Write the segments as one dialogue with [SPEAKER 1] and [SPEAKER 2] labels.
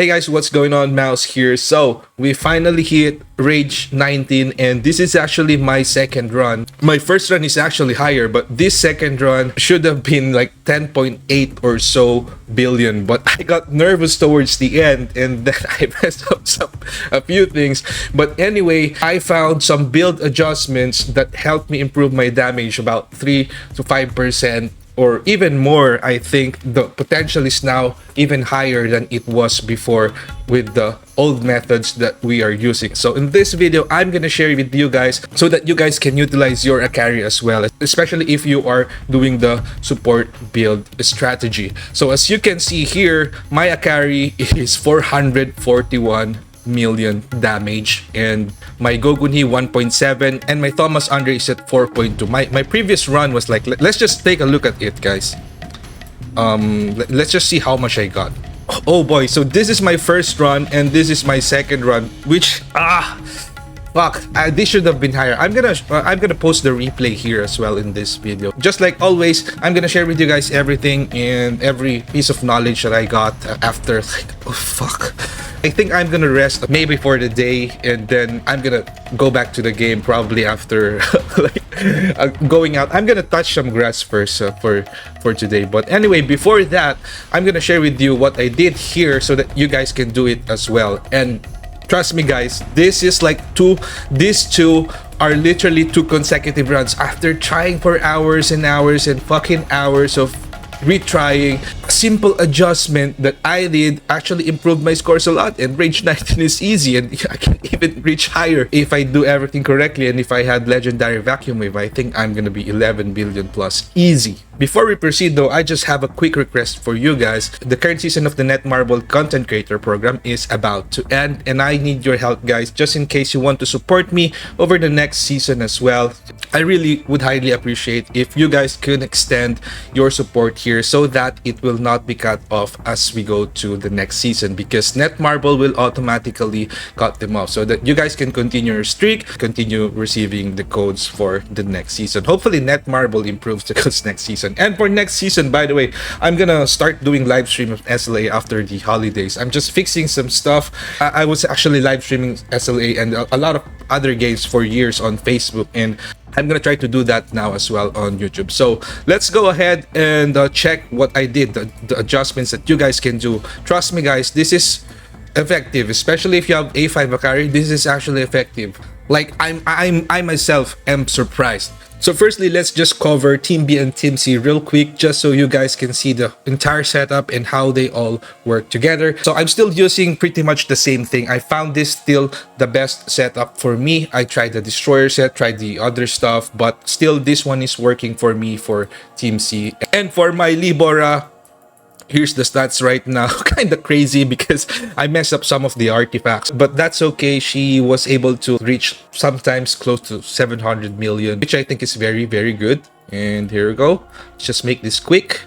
[SPEAKER 1] Hey guys, what's going on? Mouse here. So we finally hit Rage 19 and this is actually my second run. My first run is actually higher, but this second run should have been like 10.8 or so billion, but I got nervous towards the end and then I messed up a few things. But anyway, I found some build adjustments that helped me improve my damage about 3 to 5%, or even more. I think the potential is now even higher than it was before with the old methods that we are using. So in this video, I'm gonna share with you guys so that you guys can utilize your Akari as well, especially if you are doing the support build strategy. So as you can see here, my Akari is 441 million damage and my Gogunhi 1.7 and my Thomas Andre is at 4.2. My previous run was like, let's just take a look at it, guys. Let's just see how much I got. Oh boy, so this is my first run and this is my second run, which fuck, this should have been higher. I'm gonna post the replay here as well in this video. Just like always, I'm gonna share with you guys everything and every piece of knowledge that I got after, like, oh fuck. I think I'm gonna rest maybe for the day and then I'm gonna go back to the game probably after going out. I'm gonna touch some grass first for today. But anyway, before that, I'm gonna share with you what I did here so that you guys can do it as well. And trust me guys, this is like these two are literally 2 consecutive runs after trying for hours and hours and fucking hours of retrying. Simple adjustment that I did actually improved my scores a lot, and Rage 19 is easy and I can even reach higher if I do everything correctly. And if I had legendary vacuum wave, I think I'm gonna be 11 billion plus easy. Before we proceed though, I just have a quick request for you guys. The current season of the Netmarble content creator program is about to end and I need your help guys, just in case you want to support me over the next season as well. I really would highly appreciate if you guys could extend your support here so that it will not be cut off as we go to the next season, because Netmarble will automatically cut them off so that you guys can continue your streak, continue receiving the codes for the next season. Hopefully Netmarble improves the codes next season. And for next season, by the way, I'm gonna start doing live stream of SLA after the holidays. I'm just fixing some stuff. I was actually live streaming SLA and a lot of other games for years on Facebook, and I'm gonna try to do that now as well on YouTube. So let's go ahead and check what I did, the adjustments that you guys can do. Trust me guys, this is effective, especially if you have A5 Akari. This is actually effective. Like I myself am surprised. So firstly, let's just cover Team B and Team C real quick, just so you guys can see the entire setup and how they all work together. So I'm still using pretty much the same thing. I found this still the best setup for me. I tried the Destroyer set, tried the other stuff, but still this one is working for me for Team C. And for my Libora, here's the stats right now. Kind of crazy because I messed up some of the artifacts, but that's okay. She was able to reach sometimes close to 700 million, which I think is very, very good. And here we go. Let's just make this quick.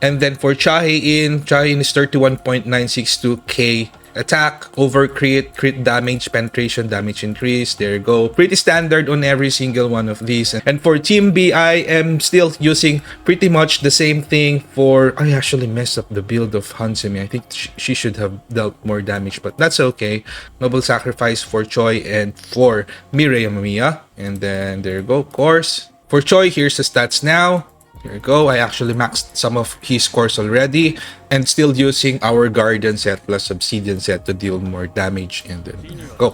[SPEAKER 1] And then for Chahe-in is 31.962k attack over crit damage, penetration, damage increase. There you go. Pretty standard on every single one of these. And for Team B, I am still using pretty much the same thing for... I actually messed up the build of Hansemi. I think she should have dealt more damage, but that's okay. Noble Sacrifice for Choi and for Mireya Mamiya. And then there you go, of course. For Choi, here's the stats now. Here we go. I actually maxed some of his scores already and still using our Guardian set plus Obsidian set to deal more damage, and then go.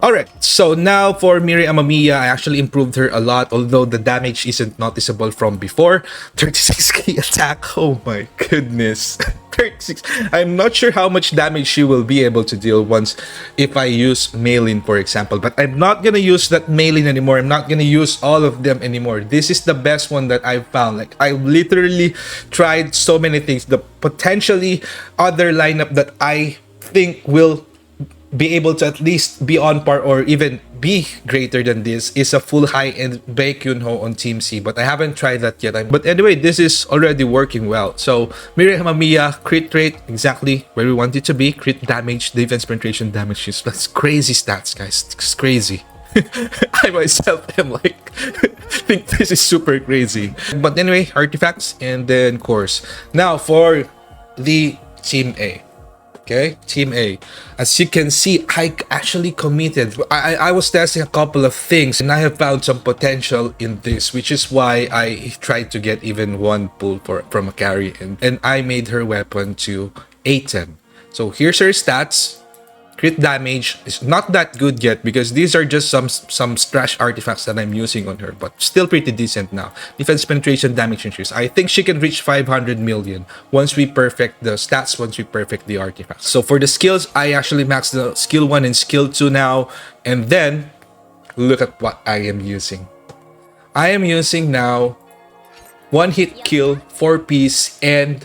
[SPEAKER 1] Alright, so now for Mireya Mamiya, I actually improved her a lot, although the damage isn't noticeable from before. 36k attack, oh my goodness. 36. I'm not sure how much damage she will be able to deal once if I use Maelin, for example, but I'm not gonna use that Maelin anymore. I'm not gonna use all of them anymore. This is the best one that I've found. Like, I literally tried so many things. The potentially other lineup that I think will be able to at least be on par or even be greater than this is a full high-end Baekhyunho on Team C, but I haven't tried that yet. But anyway, this is already working well. So Mireya Mamiya, crit rate exactly where we want it to be. Crit damage, defense penetration, damage. That's crazy stats, guys. It's crazy. I myself am like think this is super crazy. But anyway, artifacts and then course. Now for the Team A. Okay, Team A. As you can see, I actually committed. I was testing a couple of things and I have found some potential in this, which is why I tried to get even one pull from Akari, and I made her weapon to A10. So here's her stats. Crit damage is not that good yet because these are just some trash artifacts that I'm using on her, but still pretty decent now. Defense penetration, damage increase. I think she can reach 500 million once we perfect the stats, once we perfect the artifacts. So for the skills, I actually maxed the skill 1 and skill 2 now, and then look at what I am using. I am using now 1 hit kill, 4-piece, and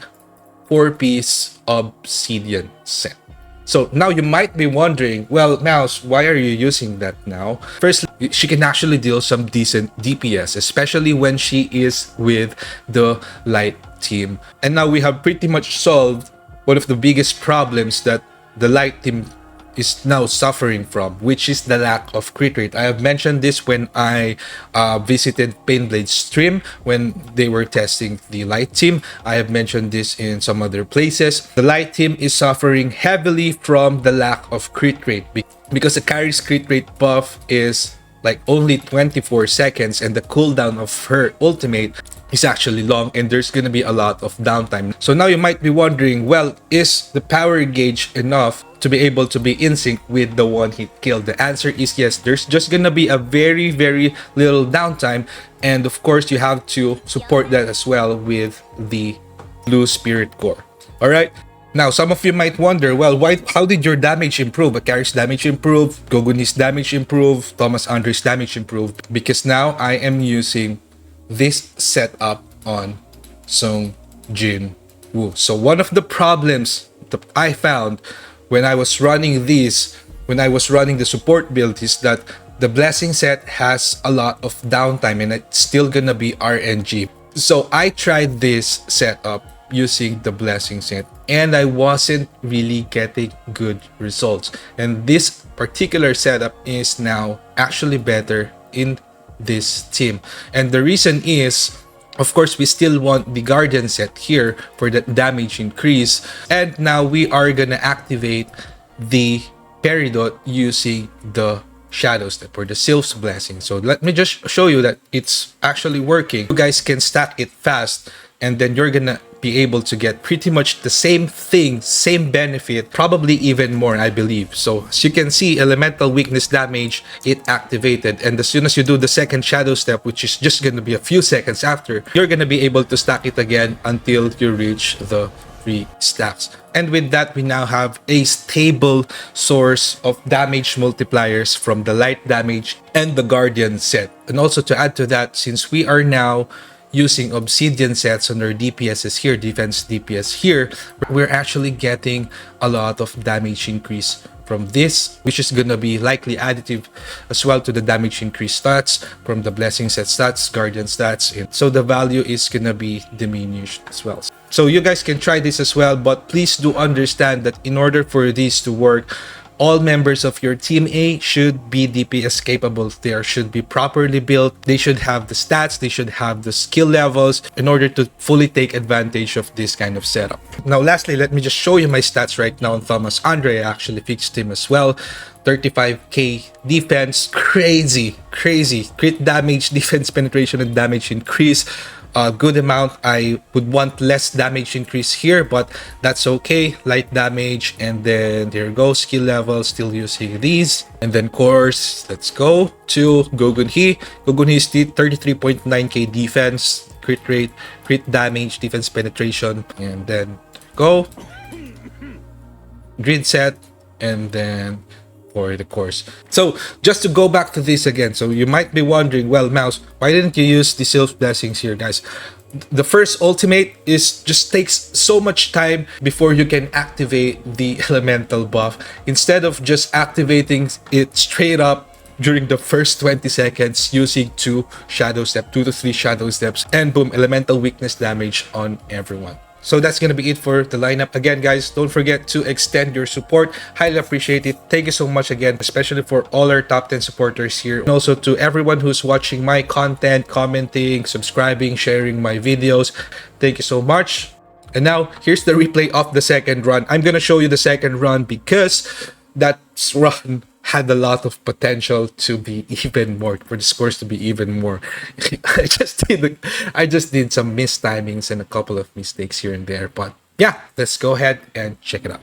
[SPEAKER 1] 4-piece obsidian set. So now you might be wondering, well, Mouse, why are you using that now? First, she can actually deal some decent DPS, especially when she is with the light team. And now we have pretty much solved one of the biggest problems that the light team is now suffering from, which is the lack of crit rate. I have mentioned this when I visited Painblade's stream when they were testing the light team. I have mentioned this in some other places. The light team is suffering heavily from the lack of crit rate because Akari's crit rate buff is like only 24 seconds and the cooldown of her ultimate is actually long, and there's gonna be a lot of downtime. So now you might be wondering, well, is the power gauge enough to be able to be in sync with the 1-hit kill? The answer is yes. There's just gonna be a very little downtime, and of course you have to support that as well with the blue spirit core. All right. Now, some of you might wonder, well, how did your damage improve? Akari's damage improved, Goguni's damage improved, Thomas Andre's damage improved, because now I am using this setup on Sung Jin Woo. So one of the problems that I found when I was running these, when I was running the support build, is that the blessing set has a lot of downtime and it's still gonna be RNG. So I tried this setup using the blessing set and I wasn't really getting good results, and this particular setup is now actually better in this team. And the reason is, of course, we still want the guardian set here for the damage increase, and now we are gonna activate the peridot using the shadow step or the Sylph's blessing. So let me just show you that it's actually working. You guys can stack it fast, and then you're gonna be able to get pretty much the same thing, same benefit, probably even more, I believe. So as you can see, elemental weakness damage, it activated, and as soon as you do the second shadow step, which is just gonna be a few seconds after, you're gonna be able to stack it again until you reach the 3 stacks. And with that, we now have a stable source of damage multipliers from the light damage and the guardian set. And also to add to that, since we are now using obsidian sets on our DPSs here, defense DPS here, we're actually getting a lot of damage increase from this, which is gonna be likely additive as well to the damage increase stats from the blessing set stats, guardian stats, and so the value is gonna be diminished as well. So you guys can try this as well, but please do understand that in order for this to work, all members of your team A should be DPS capable. They should be properly built. They should have the stats. They should have the skill levels in order to fully take advantage of this kind of setup. Now, lastly, let me just show you my stats right now on Thomas Andre. I actually fixed him as well. 35k defense, crazy crit damage, defense penetration, and damage increase. A good amount. I would want less damage increase here, but that's okay. Light damage, and then there goes skill level, still using these, and then course. Let's go to Gogunhee. Gogunhee is 33.9k defense, crit rate, crit damage, defense penetration, and then go grid set, and then for the course. So just to go back to this again, so you might be wondering, well, Mouse, why didn't you use the Sylph's blessings here, guys? The first ultimate is just takes so much time before you can activate the elemental buff. Instead of just activating it straight up during the first 20 seconds using 2 to 3 shadow steps, and boom, elemental weakness damage on everyone. So that's gonna be it for the lineup. Again, guys, don't forget to extend your support. Highly appreciate it. Thank you so much again, especially for all our top 10 supporters here. And also to everyone who's watching my content, commenting, subscribing, sharing my videos. Thank you so much. And now here's the replay of the second run. I'm gonna show you the second run because that run had a lot of potential to be even more, for the scores to be even more. I just did some missed timings and a couple of mistakes here and there, but yeah, let's go ahead and check it out.